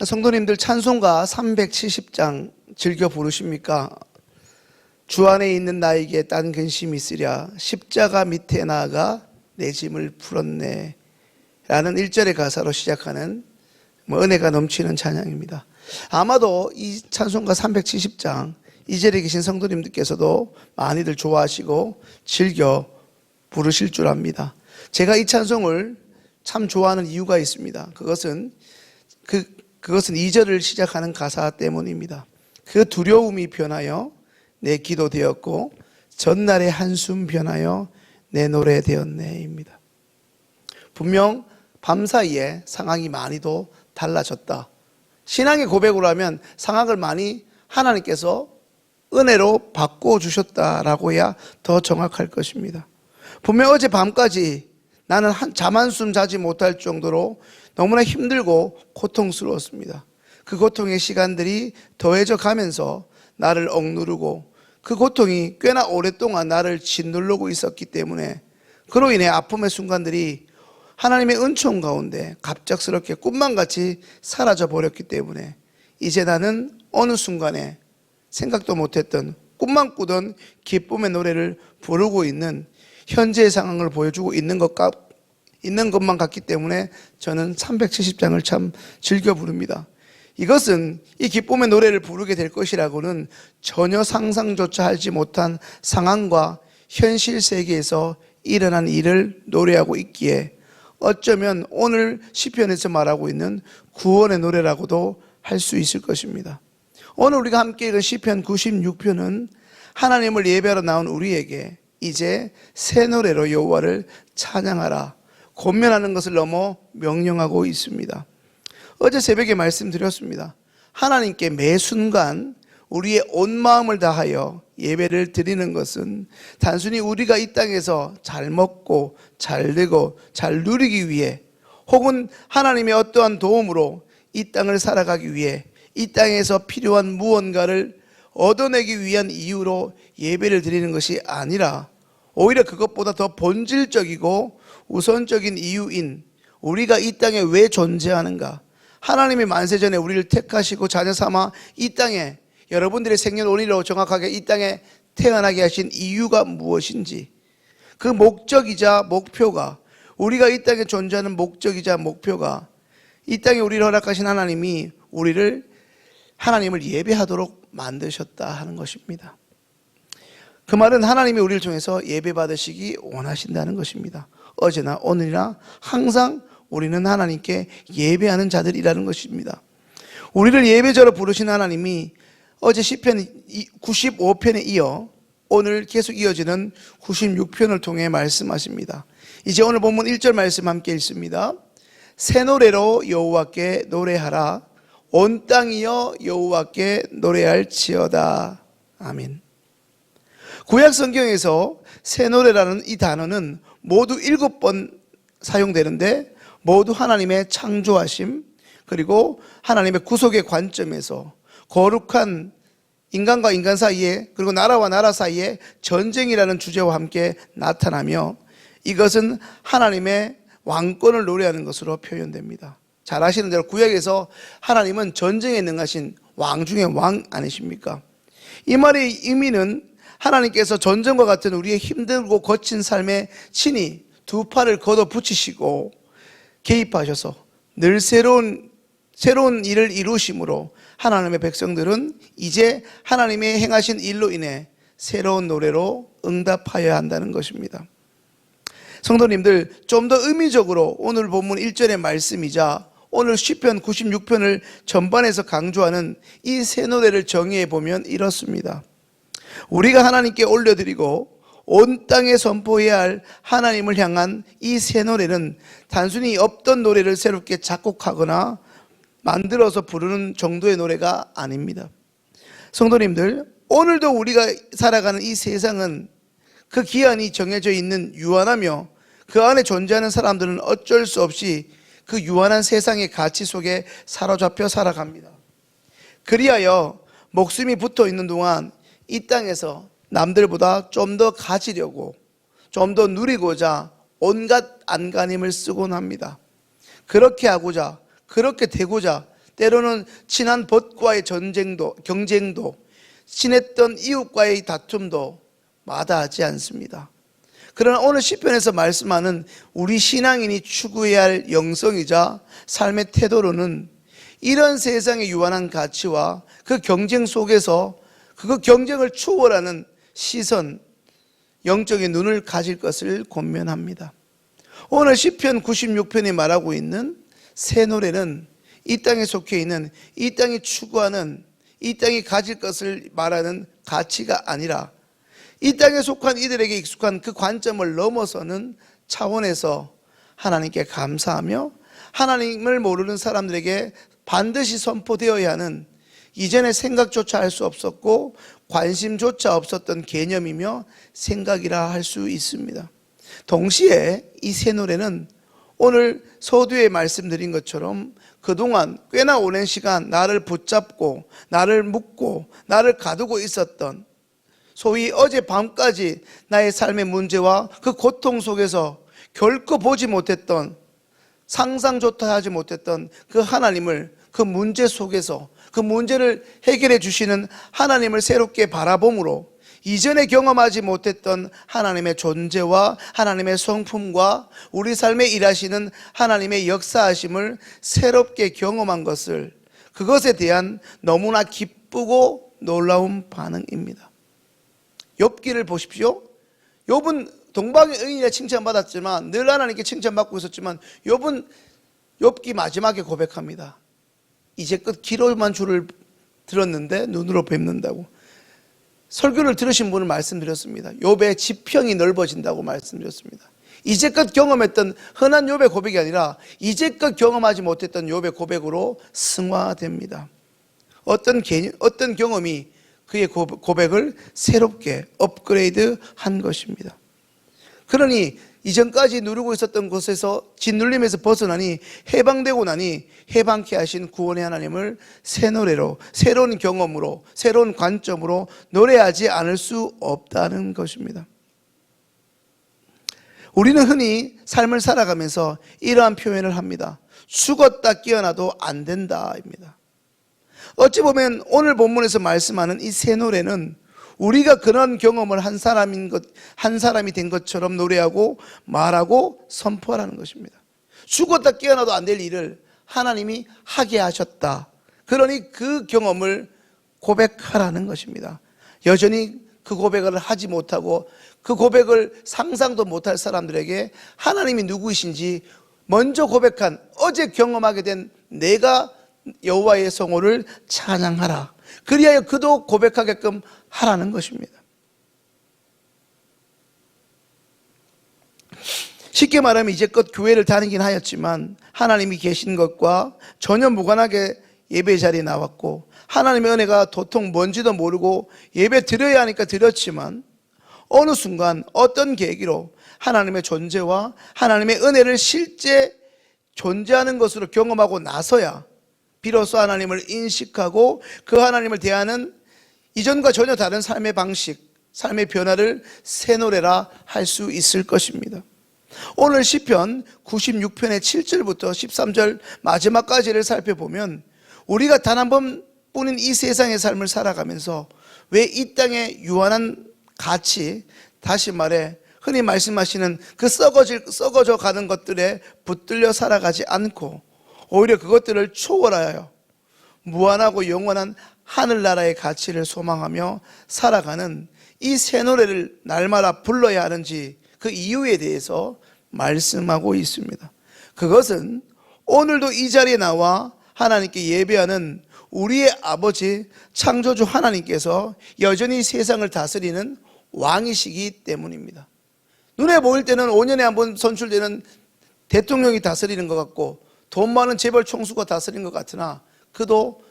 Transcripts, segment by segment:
성도님들 찬송가 370장 즐겨 부르십니까? 주 안에 있는 나에게 딴 근심이 있으랴 십자가 밑에 나아가 내 짐을 풀었네 라는 1절의 가사로 시작하는 은혜가 넘치는 찬양입니다. 아마도 이 찬송가 370장 이 자리에 계신 성도님들께서도 많이들 좋아하시고 즐겨 부르실 줄 압니다. 제가 이 찬송을 참 좋아하는 이유가 있습니다. 그것은 2절을 시작하는 가사 때문입니다. 그 두려움이 변하여 내 기도 되었고 전날의 한숨 변하여 내 노래 되었네입니다. 분명 밤사이에 상황이 많이도 달라졌다. 신앙의 고백으로 하면 상황을 많이 하나님께서 은혜로 바꿔주셨다라고 해야 더 정확할 것입니다. 분명 어제 밤까지 나는 잠 한숨 자지 못할 정도로 너무나 힘들고 고통스러웠습니다. 그 고통의 시간들이 더해져 가면서 나를 억누르고 그 고통이 꽤나 오랫동안 나를 짓누르고 있었기 때문에 그로 인해 아픔의 순간들이 하나님의 은총 가운데 갑작스럽게 꿈만같이 사라져 버렸기 때문에 이제 나는 어느 순간에 생각도 못했던 꿈만 꾸던 기쁨의 노래를 부르고 있는 현재의 상황을 보여주고 있는 것만 같기 때문에 저는 370장을 참 즐겨 부릅니다. 이것은 이 기쁨의 노래를 부르게 될 것이라고는 전혀 상상조차 하지 못한 상황과 현실 세계에서 일어난 일을 노래하고 있기에 어쩌면 오늘 시편에서 말하고 있는 구원의 노래라고도 할 수 있을 것입니다. 오늘 우리가 함께 읽은 시편 96편은 하나님을 예배하러 나온 우리에게 이제 새 노래로 여호와를 찬양하라, 권면하는 것을 넘어 명령하고 있습니다. 어제 새벽에 말씀드렸습니다. 하나님께 매 순간 우리의 온 마음을 다하여 예배를 드리는 것은 단순히 우리가 이 땅에서 잘 먹고 잘 되고 잘 누리기 위해 혹은 하나님의 어떠한 도움으로 이 땅을 살아가기 위해 이 땅에서 필요한 무언가를 얻어내기 위한 이유로 예배를 드리는 것이 아니라 오히려 그것보다 더 본질적이고 우선적인 이유인 우리가 이 땅에 왜 존재하는가, 하나님이 만세전에 우리를 택하시고 자녀 삼아 이 땅에 여러분들의 생년월일로 정확하게 이 땅에 태어나게 하신 이유가 무엇인지, 그 목적이자 목표가, 우리가 이 땅에 존재하는 목적이자 목표가 이 땅에 우리를 허락하신 하나님이 우리를 하나님을 예배하도록 만드셨다 하는 것입니다. 그 말은 하나님이 우리를 통해서 예배받으시기 원하신다는 것입니다. 어제나 오늘이나 항상 우리는 하나님께 예배하는 자들이라는 것입니다. 우리를 예배자로 부르신 하나님이 어제 시편 95편에 이어 오늘 계속 이어지는 96편을 통해 말씀하십니다. 이제 오늘 본문 1절 말씀 함께 읽습니다. 새 노래로 여호와께 노래하라, 온 땅이여 여호와께 노래할지어다. 아멘. 구약 성경에서 새 노래라는 이 단어는 모두 7번 사용되는데 모두 하나님의 창조하심 그리고 하나님의 구속의 관점에서 거룩한 인간과 인간 사이에 그리고 나라와 나라 사이에 전쟁이라는 주제와 함께 나타나며 이것은 하나님의 왕권을 노래하는 것으로 표현됩니다. 잘 아시는 대로 구약에서 하나님은 전쟁에 능하신 왕 중에 왕 아니십니까? 이 말의 의미는 하나님께서 전쟁과 같은 우리의 힘들고 거친 삶에 친히 두 팔을 걷어붙이시고 개입하셔서 늘 새로운 일을 이루심으로 하나님의 백성들은 이제 하나님의 행하신 일로 인해 새로운 노래로 응답하여야 한다는 것입니다. 성도님들, 좀 더 의미적으로 오늘 본문 1절의 말씀이자 오늘 시편 96편을 전반에서 강조하는 이 새 노래를 정의해 보면 이렇습니다. 우리가 하나님께 올려드리고 온 땅에 선포해야 할 하나님을 향한 이 새 노래는 단순히 없던 노래를 새롭게 작곡하거나 만들어서 부르는 정도의 노래가 아닙니다. 성도님들, 오늘도 우리가 살아가는 이 세상은 그 기한이 정해져 있는 유한하며 그 안에 존재하는 사람들은 어쩔 수 없이 그 유한한 세상의 가치 속에 사로잡혀 살아갑니다. 그리하여 목숨이 붙어 있는 동안 이 땅에서 남들보다 좀 더 가지려고 좀 더 누리고자 온갖 안간힘을 쓰곤 합니다. 그렇게 하고자, 그렇게 되고자 때로는 친한 벗과의 경쟁도, 친했던 이웃과의 다툼도 마다하지 않습니다. 그러나 오늘 시편에서 말씀하는 우리 신앙인이 추구해야 할 영성이자 삶의 태도로는 이런 세상의 유한한 가치와 그 경쟁 속에서 그 경쟁을 추월하는 시선, 영적인 눈을 가질 것을 권면합니다. 오늘 시편 96편이 말하고 있는 새 노래는 이 땅에 속해 있는, 이 땅이 추구하는, 이 땅이 가질 것을 말하는 가치가 아니라 이 땅에 속한 이들에게 익숙한 그 관점을 넘어서는 차원에서 하나님께 감사하며 하나님을 모르는 사람들에게 반드시 선포되어야 하는, 이전에 생각조차 할 수 없었고 관심조차 없었던 개념이며 생각이라 할 수 있습니다. 동시에 이 새 노래는 오늘 서두에 말씀드린 것처럼 그동안 꽤나 오랜 시간 나를 붙잡고 나를 묶고 나를 가두고 있었던, 소위 어젯밤까지 나의 삶의 문제와 그 고통 속에서 결코 보지 못했던, 상상조차 하지 못했던 그 하나님을, 그 문제 속에서 그 문제를 해결해 주시는 하나님을 새롭게 바라봄으로 이전에 경험하지 못했던 하나님의 존재와 하나님의 성품과 우리 삶에 일하시는 하나님의 역사하심을 새롭게 경험한 것을, 그것에 대한 너무나 기쁘고 놀라운 반응입니다. 욥기를 보십시오. 욥은 동방의 의인이라 칭찬받았지만, 늘 하나님께 칭찬받고 있었지만, 욥은 욥기 마지막에 고백합니다. 이제껏 귀로만 주를 들었는데 눈으로 뵙는다고. 설교를 들으신 분을 말씀드렸습니다. 욥의 지평이 넓어진다고 말씀드렸습니다. 이제껏 경험했던 흔한 욥의 고백이 아니라 이제껏 경험하지 못했던 욥의 고백으로 승화됩니다. 어떤 경험이 그의 고백을 새롭게 업그레이드 한 것입니다. 그러니 이전까지 누르고 있었던 곳에서 짓눌림에서 벗어나니, 해방되고 나니 해방케 하신 구원의 하나님을 새 노래로, 새로운 경험으로, 새로운 관점으로 노래하지 않을 수 없다는 것입니다. 우리는 흔히 삶을 살아가면서 이러한 표현을 합니다. 죽었다 깨어나도 안 된다입니다. 어찌 보면 오늘 본문에서 말씀하는 이 새 노래는 우리가 그런 경험을 한 사람이 된 것처럼 노래하고 말하고 선포하라는 것입니다. 죽었다 깨어나도 안 될 일을 하나님이 하게 하셨다. 그러니 그 경험을 고백하라는 것입니다. 여전히 그 고백을 하지 못하고 그 고백을 상상도 못할 사람들에게 하나님이 누구이신지 먼저 고백한, 어제 경험하게 된 내가 여호와의 성호를 찬양하라. 그리하여 그도 고백하게끔 하라는 것입니다. 쉽게 말하면 이제껏 교회를 다니긴 하였지만 하나님이 계신 것과 전혀 무관하게 예배 자리에 나왔고, 하나님의 은혜가 도통 뭔지도 모르고 예배 드려야 하니까 드렸지만, 어느 순간 어떤 계기로 하나님의 존재와 하나님의 은혜를 실제 존재하는 것으로 경험하고 나서야 비로소 하나님을 인식하고 그 하나님을 대하는 이전과 전혀 다른 삶의 방식, 삶의 변화를 새 노래라 할 수 있을 것입니다. 오늘 시편 96편의 7절부터 13절 마지막까지를 살펴보면 우리가 단 한 번뿐인 이 세상의 삶을 살아가면서 왜 이 땅의 유한한 가치, 다시 말해 흔히 말씀하시는 그 썩어져 가는 것들에 붙들려 살아가지 않고 오히려 그것들을 초월하여 무한하고 영원한 하늘나라의 가치를 소망하며 살아가는 이 새 노래를 날마다 불러야 하는지, 그 이유에 대해서 말씀하고 있습니다. 그것은 오늘도 이 자리에 나와 하나님께 예배하는 우리의 아버지 창조주 하나님께서 여전히 세상을 다스리는 왕이시기 때문입니다. 눈에 보일 때는 5년에 한 번 선출되는 대통령이 다스리는 것 같고 돈 많은 재벌 총수가 다스리는 것 같으나 그도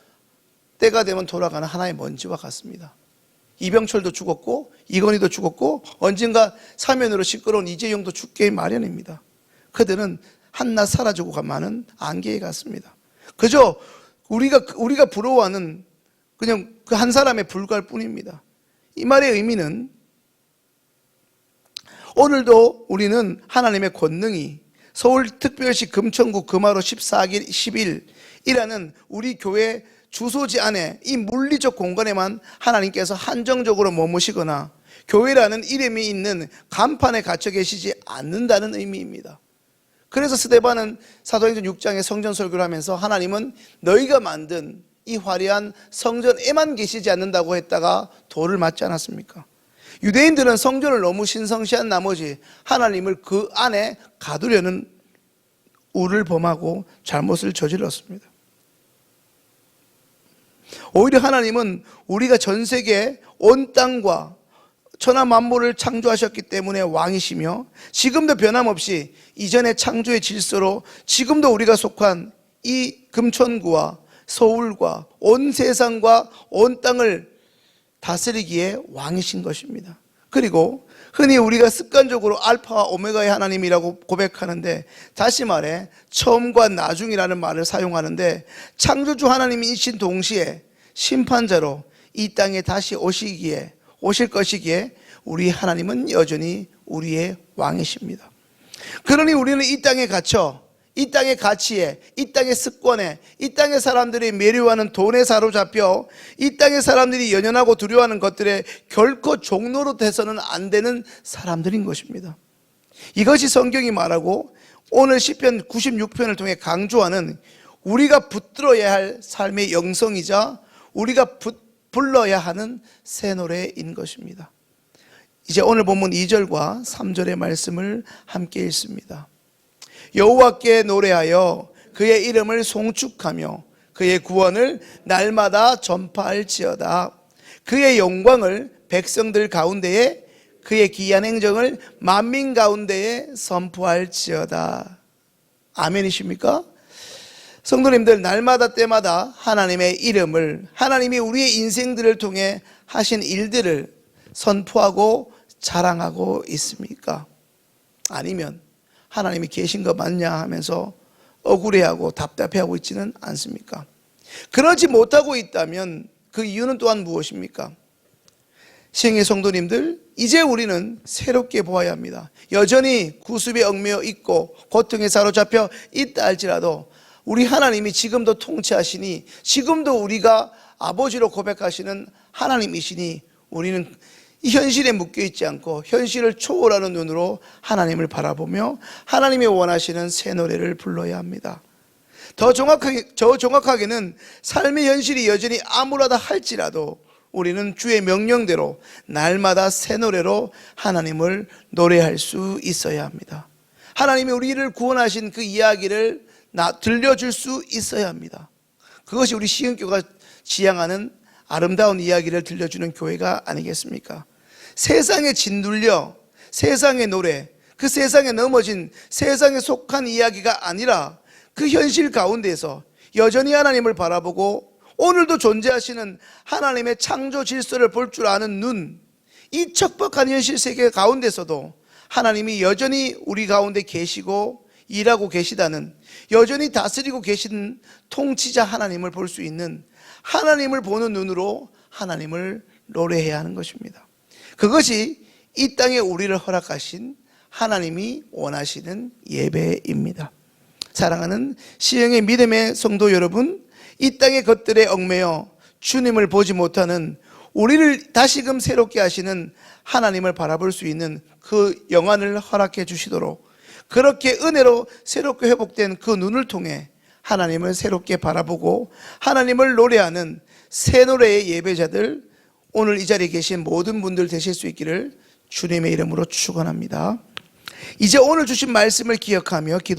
때가 되면 돌아가는 하나의 먼지와 같습니다. 이병철도 죽었고 이건희도 죽었고 언젠가 사면으로 시끄러운 이재용도 죽기 마련입니다. 그들은 한낱 사라지고 가는 안개에 같습니다. 그저 우리가 부러워하는 그냥 그 한 사람에 불과할 뿐입니다. 이 말의 의미는 오늘도 우리는 하나님의 권능이 서울특별시 금천구 금화로 14일 10일 이라는 우리 교회 주소지 안에 이 물리적 공간에만 하나님께서 한정적으로 머무시거나 교회라는 이름이 있는 간판에 갇혀 계시지 않는다는 의미입니다. 그래서 스데반은 사도행전 6장에 성전 설교를 하면서 하나님은 너희가 만든 이 화려한 성전에만 계시지 않는다고 했다가 돌을 맞지 않았습니까? 유대인들은 성전을 너무 신성시한 나머지 하나님을 그 안에 가두려는 우를 범하고 잘못을 저질렀습니다. 오히려 하나님은 우리가 전 세계 온 땅과 천하 만물을 창조하셨기 때문에 왕이시며 지금도 변함없이 이전의 창조의 질서로 지금도 우리가 속한 이 금천구와 서울과 온 세상과 온 땅을 다스리기에 왕이신 것입니다. 그리고 흔히 우리가 습관적으로 알파와 오메가의 하나님이라고 고백하는데, 다시 말해 처음과 나중이라는 말을 사용하는데, 창조주 하나님이신 동시에 심판자로 이 땅에 다시 오실 것이기에 우리 하나님은 여전히 우리의 왕이십니다. 그러니 우리는 이 땅에 갇혀 이 땅의 가치에, 이 땅의 습관에, 이 땅의 사람들이 매료하는 돈에 사로잡혀 이 땅의 사람들이 연연하고 두려워하는 것들에 결코 종로로 돼서는 안 되는 사람들인 것입니다. 이것이 성경이 말하고 오늘 시편 96편을 통해 강조하는 우리가 붙들어야 할 삶의 영성이자 우리가 불러야 하는 새 노래인 것입니다. 이제 오늘 본문 2절과 3절의 말씀을 함께 읽습니다. 여호와께 노래하여 그의 이름을 송축하며 그의 구원을 날마다 전파할지어다. 그의 영광을 백성들 가운데에, 그의 기이한 행정을 만민 가운데에 선포할지어다. 아멘이십니까? 성도님들, 날마다 때마다 하나님의 이름을, 하나님이 우리의 인생들을 통해 하신 일들을 선포하고 자랑하고 있습니까? 아니면 하나님이 계신 거 맞냐 하면서 억울해하고 답답해하고 있지는 않습니까? 그러지 못하고 있다면 그 이유는 또한 무엇입니까? 시행의 성도님들, 이제 우리는 새롭게 보아야 합니다. 여전히 구습에 얽매여 있고 고통에 사로잡혀 있다 할지라도 우리 하나님이 지금도 통치하시니, 지금도 우리가 아버지로 고백하시는 하나님이시니, 우리는 이 현실에 묶여있지 않고 현실을 초월하는 눈으로 하나님을 바라보며 하나님이 원하시는 새 노래를 불러야 합니다. 더 정확하게는 삶의 현실이 여전히 암울하다 할지라도 우리는 주의 명령대로 날마다 새 노래로 하나님을 노래할 수 있어야 합니다. 하나님이 우리를 구원하신 그 이야기를 들려줄 수 있어야 합니다. 그것이 우리 시흥교가 지향하는 아름다운 이야기를 들려주는 교회가 아니겠습니까? 세상에 짓눌려 세상의 노래, 그 세상에 넘어진 세상에 속한 이야기가 아니라 그 현실 가운데서 여전히 하나님을 바라보고 오늘도 존재하시는 하나님의 창조 질서를 볼 줄 아는 눈, 이 척박한 현실 세계 가운데서도 하나님이 여전히 우리 가운데 계시고 일하고 계시다는, 여전히 다스리고 계신 통치자 하나님을 볼 수 있는, 하나님을 보는 눈으로 하나님을 노래해야 하는 것입니다. 그것이 이 땅에 우리를 허락하신 하나님이 원하시는 예배입니다. 사랑하는 시흥의 믿음의 성도 여러분, 이 땅의 것들에 얽매여 주님을 보지 못하는 우리를 다시금 새롭게 하시는 하나님을 바라볼 수 있는 그 영안을 허락해 주시도록, 그렇게 은혜로 새롭게 회복된 그 눈을 통해 하나님을 새롭게 바라보고 하나님을 노래하는 새 노래의 예배자들, 오늘 이 자리에 계신 모든 분들 되실 수 있기를 주님의 이름으로 축원합니다. 이제 오늘 주신 말씀을 기억하며 기도